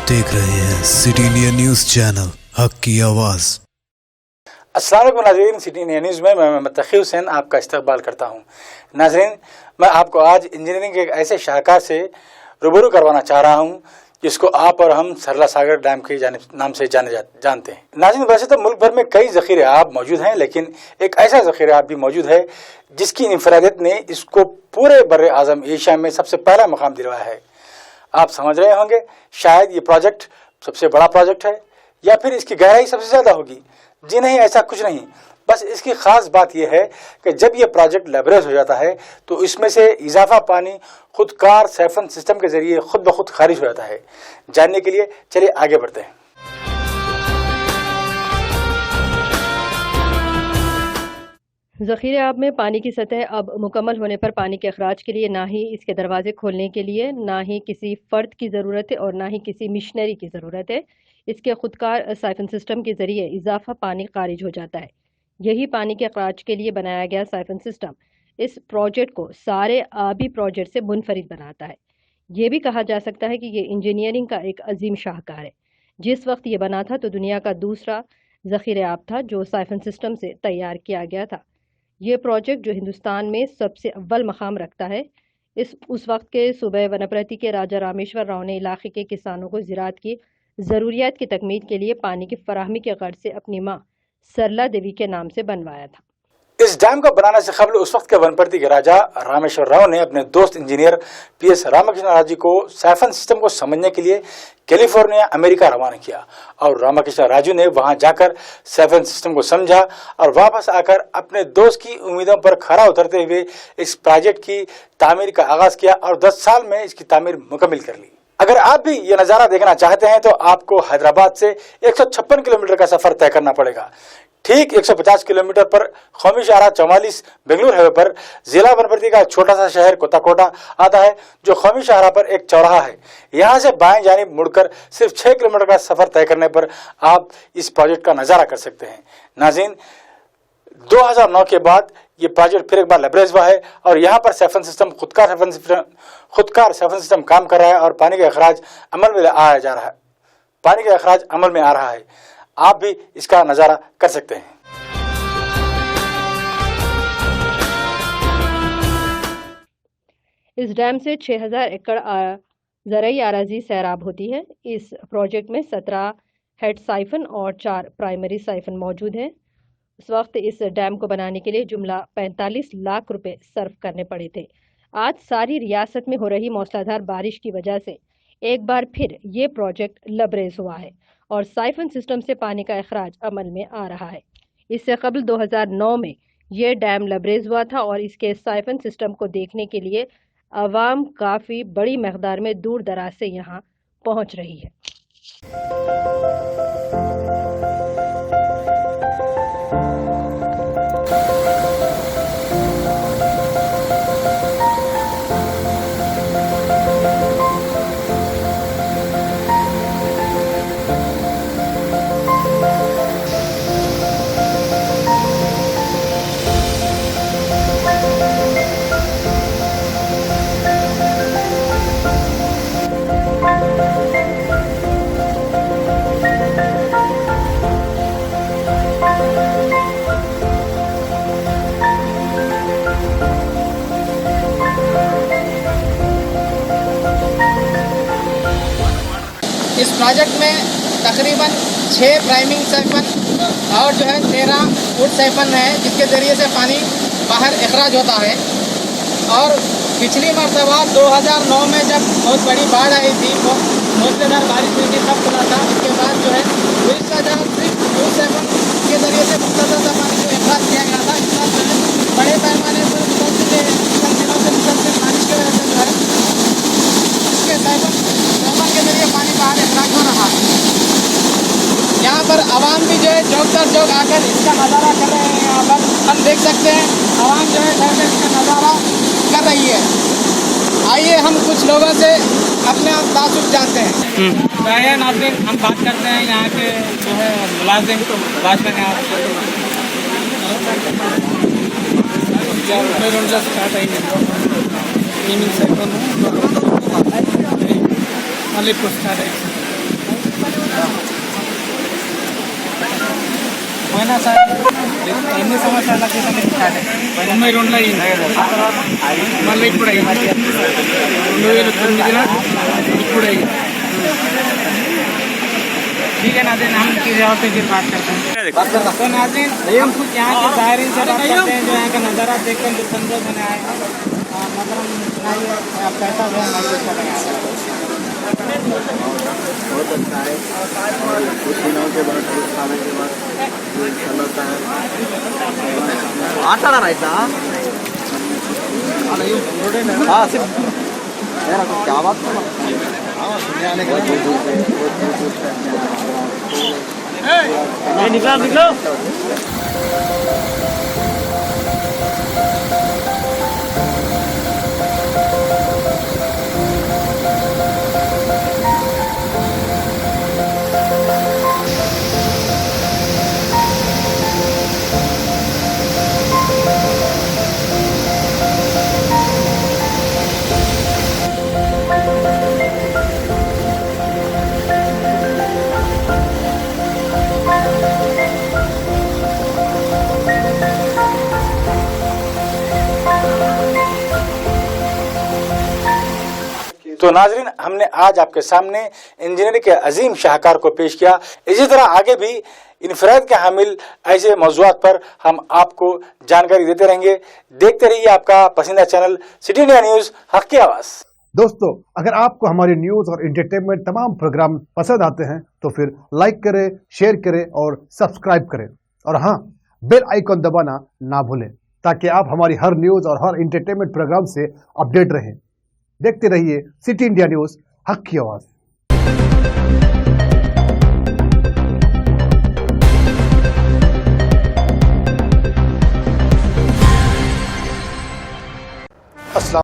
देख रहे हैं सिटी इंडिया न्यूज चैनल, हक की आवाज। अस्सलाम वालेकुम नाज़रीन, सिटी इंडिया न्यूज़ में मैं तक़ी हुसैन आपका इस्तकबाल करता हूँ। नाज़रीन, मैं आपको आज इंजीनियरिंग के एक ऐसे शाहकार से रूबरू करवाना चाह रहा हूँ जिसको आप और हम सरला सागर डैम के नाम से जानते हैं। नाज़रीन, वैसे तो मुल्क भर में कई ज़ख़ीरे आब मौजूद हैं, लेकिन एक ऐसा ज़ख़ीरा आब भी मौजूद है जिसकी इंफरादियत ने इसको पूरे बर्रे आज़म एशिया में सबसे पहला मकाम दिलवाया है। आप समझ रहे होंगे, शायद ये प्रोजेक्ट सबसे बड़ा प्रोजेक्ट है या फिर इसकी गहराई सबसे ज़्यादा होगी। जी नहीं, ऐसा कुछ नहीं। बस इसकी ख़ास बात यह है कि जब ये प्रोजेक्ट लेबरेज हो जाता है तो इसमें से इजाफा पानी खुदकार साइफन सिस्टम के ज़रिए खुद ब खुद खारिज हो जाता है। जानने के लिए चलिए आगे बढ़ते हैं। ज़ख़ीरे आब में पानी की सतह अब मुकम्मल होने पर पानी के अखराज के लिए ना ही इसके दरवाजे खोलने के लिए ना ही किसी फ़र्द की ज़रूरत है और ना ही किसी मिशनरी की ज़रूरत है। इसके खुदकार साइफन सिस्टम के ज़रिए इजाफा पानी खारिज हो जाता है। यही पानी के अखराज के लिए बनाया गया साइफन सिस्टम इस प्रोजेक्ट को सारे आबी प्रोजेक्ट से मुनफरिद बनाता है। ये भी कहा जा सकता है कि ये इंजीनियरिंग का एक अजीम शाहकार है। जिस वक्त ये बना था तो दुनिया का दूसरा ज़ख़ीरे आब था जो साइफन सिस्टम से तैयार किया गया था। ये प्रोजेक्ट जो हिंदुस्तान में सबसे अव्वल मकाम रखता है, उस वक्त के सूबे वनप्रति के राजा रामेश्वर राव ने इलाके के किसानों को ज़राअत की ज़रूरियात की तकमील के लिए पानी की फराहमी के गर्ज से अपनी माँ सरला देवी के नाम से बनवाया था। इस डैम को बनाने से कबल उस वक्त के वनप्रति के राजा रामेश्वर राव ने अपने दोस्त इंजीनियर PS रामकृष्ण राजू को साइफन सिस्टम को समझने के लिए कैलिफोर्निया अमेरिका रवाना किया और रामकृष्ण राजू ने वहां जाकर साइफन सिस्टम को समझा और वापस आकर अपने दोस्त की उम्मीदों पर खरा उतरते हुए इस प्रोजेक्ट की तामीर का आगाज किया और 10 साल में इसकी तामीर मुकम्मल कर ली। अगर आप भी ये नज़ारा देखना चाहते हैं तो आपको हैदराबाद से 156 किलोमीटर का सफर तय करना पड़ेगा। ठीक 150 किलोमीटर पर कौमी शाहराह 44 बेंगलुरु हाईवे पर जिला वनप्रति का छोटा सा शहर कोताकोटा आता है, जो कौमी शाहराह पर एक चौराहा है। यहाँ से बाएं जानिब मुड़कर सिर्फ 6 किलोमीटर का सफर तय करने पर आप इस प्रोजेक्ट का नज़ारा कर सकते हैं। नाज़रीन, 2009 के बाद ये प्रोजेक्ट फिर एक बार लेबरेज हुआ है और यहाँ पर साइफन सिस्टम खुदकार साइफन सिस्टम काम कर रहा है और पानी का अखराज अमल में आ रहा है। आप भी इसका नज़ारा कर सकते हैं। इस डैम से 6000 एकड़ ज़रई आराजी सैराब होती है। इस प्रोजेक्ट में 17 हेड साइफन और 4 प्राइमरी साइफन मौजूद हैं। उस वक्त इस डैम को बनाने के लिए जुमला 45 लाख रुपए सर्फ करने पड़े थे। आज सारी रियासत में हो रही मौसलाधार बारिश की वजह से एक बार फिर ये प्रोजेक्ट लबरेज हुआ है और साइफन सिस्टम से पानी का अखराज अमल में आ रहा है। इससे कबल 2009 में ये डैम लबरेज हुआ था और इसके साइफन सिस्टम को देखने के लिए आवाम काफ़ी बड़ी मकदार में दूर दराज से यहाँ पहुँच रही है। इस प्रोजेक्ट में तकरीबन 6 प्राइमिंग साइफन और 13 फुट साइफन है जिसके ज़रिए से पानी बाहर अखराज होता है। और पिछली मरतबा 2009 में जब बहुत बड़ी बाढ़ आई थी, मूसलाधार बारिश हुई थी, तब खुला था। उसके बाद इसका सिर्फ फुट साइफन के ज़रिए से मुख्तसर सा पानी को अखराज किया गया था। इसका बड़े पैमाने पर बारिश की वजह से इसके साइफन के ज़रिए पानी बाहर अखराज हो रहा है। यहाँ पर आवाम भी चौक दर चौक आकर इसका नज़ारा कर रहे हैं। यहाँ पर हम देख सकते हैं आवाम ठहर इसका नज़ारा कर रही है। आइए हम कुछ लोगों से अपने तासुब जानते हैं। नाज़रीन, हम बात करते हैं यहाँ के मुलाजिम भाजपा के स्टार्ट आएंगे मళ్ళీ ఇప్పుడు స్టార్ట్ అయ్యింది పోయినా సార్ ఎన్ని సంవత్సరాల క్రితం స్టార్ట్ అయ్యింది 92లో అయింది మళ్ళీ ఇప్పుడు అయింది 2009లో ఇప్పుడు అయింది ठीक है नाज़रीन हम किसी और से फिर बात करते हैं तो नाज़रीन हम कुछ यहाँ के ज़ाहिरीन से बात करते हैं जो यहाँ का नज़ारा देखकर जो संतोष होने आएगा मतलब नहीं पैसा जो है नहीं अच्छा लगा बहुत अच्छा है और कुछ दिनों के बाद कुछ खाने के बाद चलता है आता ना रहता हाँ सिर्फ मेरा कुछ क्या बात निकलो निकलो तो नाजरीन, हमने आज आपके सामने इंजीनियरिंग के अजीम शाहकार को पेश किया। इसी तरह आगे भी इनफराद के हामिल ऐसे मौज़ूआत पर हम आपको जानकारी देते रहेंगे। देखते रहिए आपका पसंदीदा चैनल सिटी इंडिया न्यूज़, हक़ की आवाज़। दोस्तों, अगर आपको हमारी न्यूज़ और एंटरटेनमेंट तमाम प्रोग्राम पसंद आते हैं तो फिर लाइक करें, शेयर करें और सब्सक्राइब करें, और हाँ, बेल आइकॉन दबाना ना भूलें ताकि आप हमारी हर न्यूज़ और हर एंटरटेनमेंट प्रोग्राम से अपडेट रहें। देखते रहिए सिटी इंडिया न्यूज़, हक़ की आवाज़।